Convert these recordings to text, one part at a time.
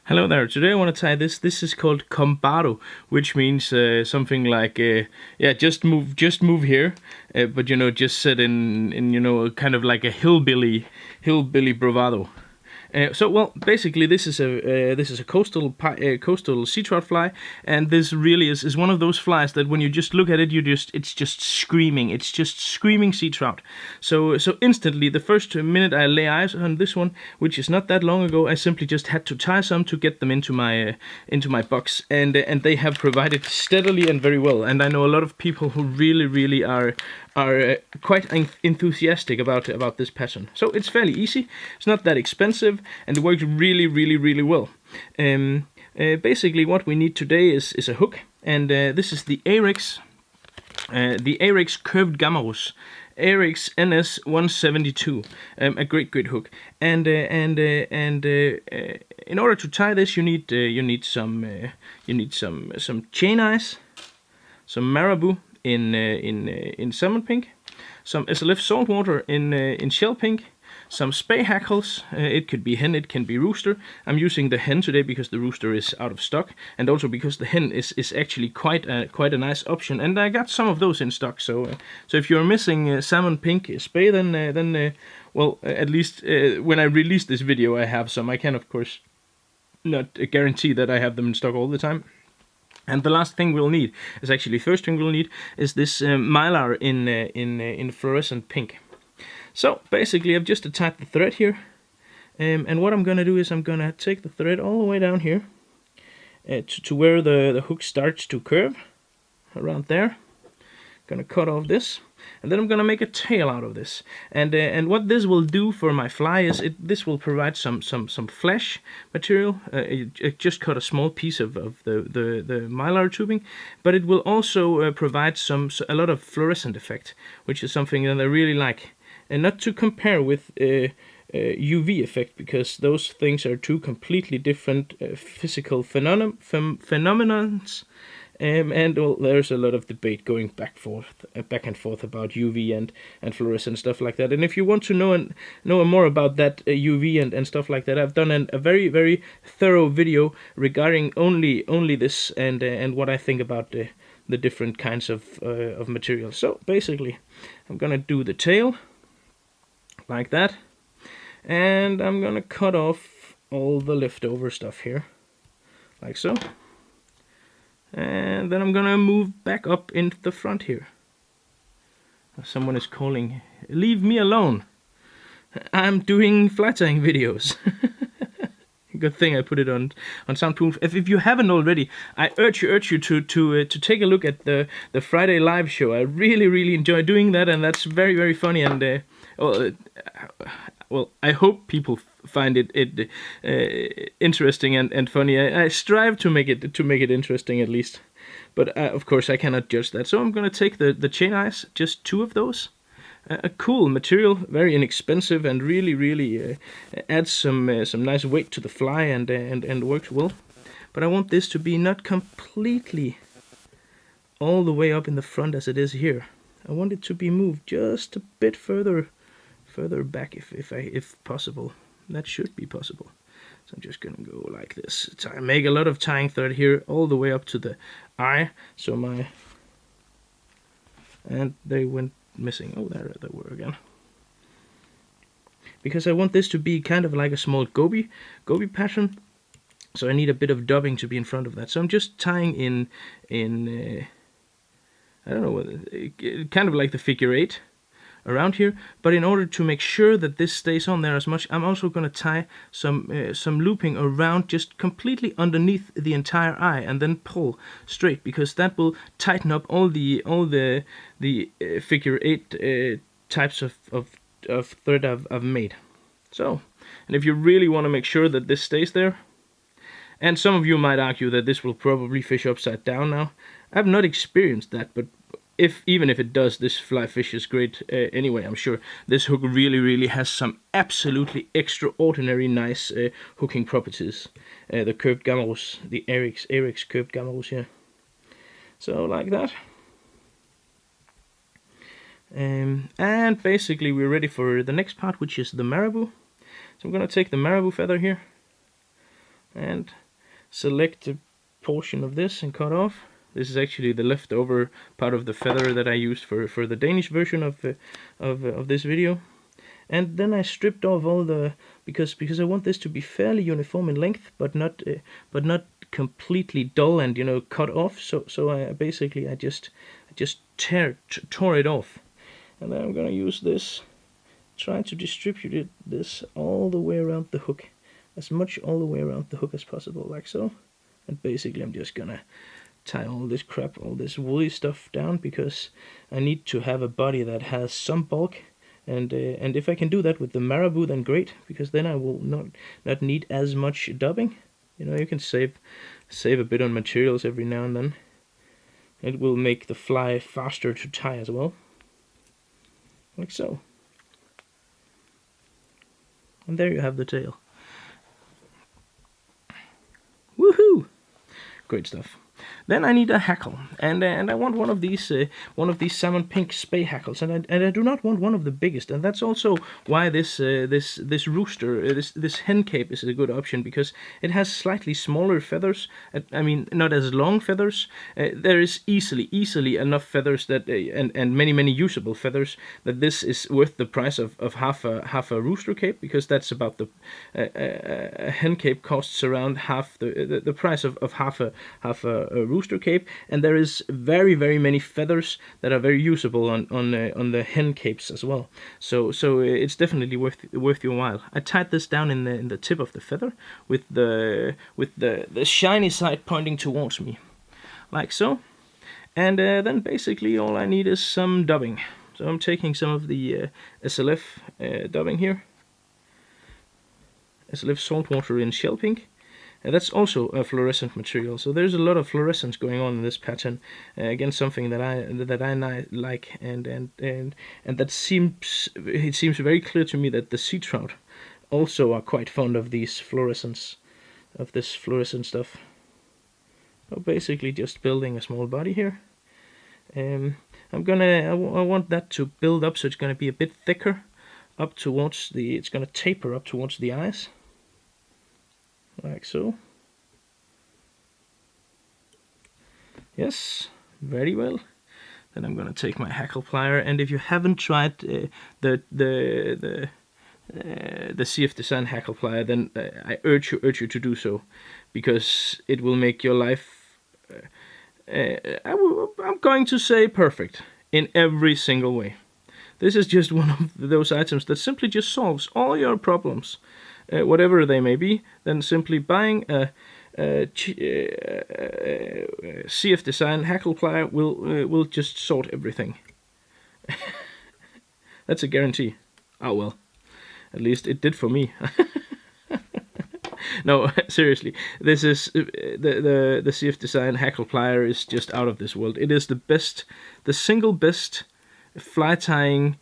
Hello there. Today I want to tie this. This is called Kombardo, which means something like yeah, just move here. But just sit in kind of like a hillbilly bravado. Well, basically, this is a coastal sea trout fly, and this really is one of those flies that when you just look at it, it's just screaming sea trout. So instantly, the first minute I lay eyes on this one, which is not that long ago, I simply just had to tie some to get them into my box, and they have provided steadily and very well. And I know a lot of people who really are quite enthusiastic about this pattern. So it's fairly easy. It's not that expensive, and it works really well. Basically, what we need today is a hook, and this is the Arex curved Gammarus. Arex NS 172, a great hook, and in order to tie this, you need some chain eyes, some marabou in salmon pink, some SLF saltwater in shell pink, some spay hackles. It could be hen, it can be rooster. I'm using the hen today because the rooster is out of stock, and also because the hen is actually quite a nice option. And I got some of those in stock. So if you're missing salmon pink spay, then well, at least when I release this video, I have some. I can of course not guarantee that I have them in stock all the time. And the last thing we'll need is actually first thing we'll need is this mylar in fluorescent pink. So basically, I've just attached the thread here, and what I'm gonna do is I'm gonna take the thread all the way down here to where the hook starts to curve, around there. Gonna cut off this, and then I'm gonna make a tail out of this. And what this will do for my fly is this will provide some flesh material. It just cut a small piece of the mylar tubing, but it will also provide a lot of fluorescent effect, which is something that I really like. And not to compare with UV effect, because those things are two completely different physical phenomenons. And well, there's a lot of debate going back and forth about UV and fluorescent stuff like that. And if you want to know more about that UV and stuff like that, I've done a very thorough video regarding only this and what I think about the different kinds of materials. So basically, I'm gonna do the tail like that, and I'm gonna cut off all the leftover stuff here, like so. And then I'm gonna move back up into the front here. Someone is calling, leave me alone. I'm doing fly tying videos. Good thing I put it on soundproof. If you haven't already, I urge you to take a look at the Friday live show. I really enjoy doing that, and that's very funny. And well, I hope people find it interesting and funny. I strive to make it interesting at least, but of course I cannot judge that. So I'm gonna take the chain eyes, just 2 of those. A cool material, very inexpensive, and really adds some nice weight to the fly and works well. But I want this to be not completely all the way up in the front as it is here. I want it to be moved just a bit further back if possible. That should be possible. So I'm just gonna go like this. I make a lot of tying thread here all the way up to the eye. And they went missing. Oh, there they were again. Because I want this to be kind of like a small goby pattern, so I need a bit of dubbing to be in front of that. So I'm just tying in I don't know, kind of like the figure 8 around here. But in order to make sure that this stays on there as much, I'm also going to tie some looping around, just completely underneath the entire eye, and then pull straight, because that will tighten up all the figure 8 types of thread I've made. So, and if you really want to make sure that this stays there, and some of you might argue that this will probably fish upside down now. I've not experienced that, but even if it does, this fly fishes great anyway, I'm sure. This hook really has some absolutely extraordinary nice hooking properties. The curved Gammarus, the Arex curved Gammarus here. So like that. And basically we're ready for the next part, which is the marabou. So I'm going to take the marabou feather here, and select a portion of this and cut off. This is actually the leftover part of the feather that I used for the Danish version of this video. And then I stripped off all the, because I want this to be fairly uniform in length, but not completely dull and, you know, cut off. So I basically I just tore it off, and then I'm gonna use this, try to distribute this all the way around the hook, as much all the way around the hook as possible, like so. And basically I'm just gonna tie all this crap, all this woolly stuff down, because I need to have a body that has some bulk. And if I can do that with the marabou, then great, because then I will not need as much dubbing. You know, you can save a bit on materials every now and then. It will make the fly faster to tie as well, like so. And there you have the tail. Woohoo! Great stuff. Then I need a hackle, and I want one of these salmon pink spay hackles, and I do not want one of the biggest, and that's also why this rooster, this hen cape is a good option, because it has slightly smaller feathers. I mean, not as long feathers. There is easily enough feathers that and many usable feathers that this is worth the price of half a rooster cape, because that's about the a hen cape costs around half the price of half a rooster cape, and there is very many feathers that are very usable on the hen capes as well. So it's definitely worth your while. I tied this down in the tip of the feather with the shiny side pointing towards me, like so. And then basically all I need is some dubbing. So I'm taking some of the SLF dubbing here, SLF saltwater in shell pink. That's also a fluorescent material, so there's a lot of fluorescence going on in this pattern. Again, something that I like, and that seems very clear to me that the sea trout also are quite fond of these fluorescence, of this fluorescent stuff. So basically, just building a small body here. I want that to build up, so it's gonna be a bit thicker, up towards the. It's gonna taper up towards the eyes, like so. Yes, very well. Then I'm gonna take my hackle plier, and if you haven't tried the CF Design hackle plier, then I urge you to do so, because it will make your life, I'm going to say, perfect in every single way. This is just one of those items that simply just solves all your problems, whatever they may be. Then simply buying a CF Design hackle plier will just sort everything. That's a guarantee. Oh well, at least it did for me. No, seriously, this is the CF Design hackle plier is just out of this world. It is the single best fly tying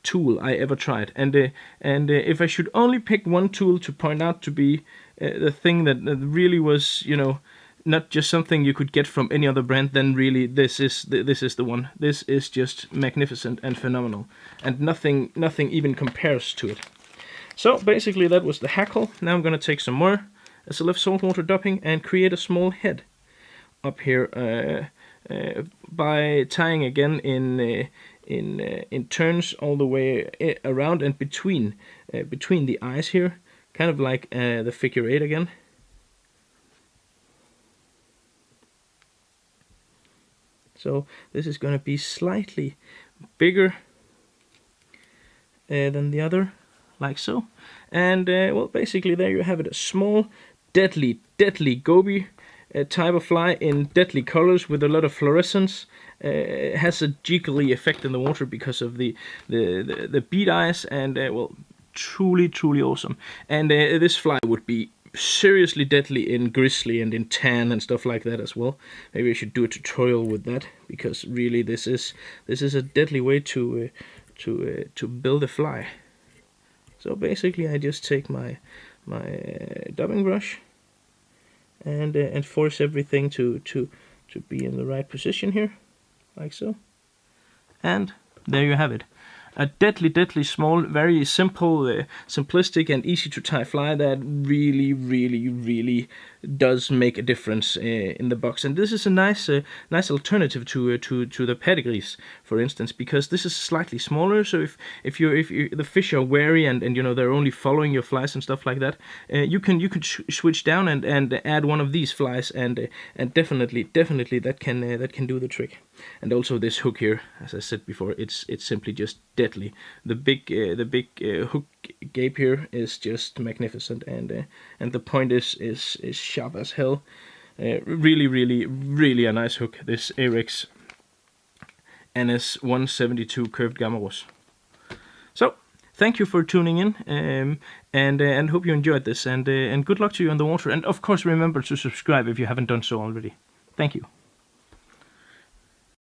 tool I ever tried, and if I should only pick one tool to point out to be the thing that really was, you know, not just something you could get from any other brand, then really this is the one. This is just magnificent and phenomenal, and nothing even compares to it. So basically that was the hackle. Now I'm gonna take some more SLF saltwater dubbing and create a small head up here by tying again in turns all the way around and between the eyes here, kind of like the figure 8 again. So this is going to be slightly bigger than the other, like so. And well, basically there you have it, a small, deadly goby type of fly in deadly colors with a lot of fluorescence. It has a jiggly effect in the water because of the bead eyes, and well, truly awesome. And this fly would be seriously deadly in grizzly and in tan and stuff like that as well. Maybe I should do a tutorial with that, because really this is a deadly way to build a fly. So basically I just take my dubbing brush and force everything to be in the right position here, like so. And there you have it. a deadly small, very simple, simplistic and easy to tie fly that really does make a difference in the box. And this is a nice alternative to the pedigrees, for instance, because this is slightly smaller. So if the fish are wary and they're only following your flies and stuff like that, you can switch down and add one of these flies, and definitely that can do the trick. And also this hook here, as I said before, it's simply just deadly. The big hook gape here is just magnificent, and the point is sharp as hell. Really a nice hook, this Ahrex NS 172 curved Gamaros. So thank you for tuning in, and hope you enjoyed this, and good luck to you on the water. And of course, remember to subscribe if you haven't done so already. Thank you.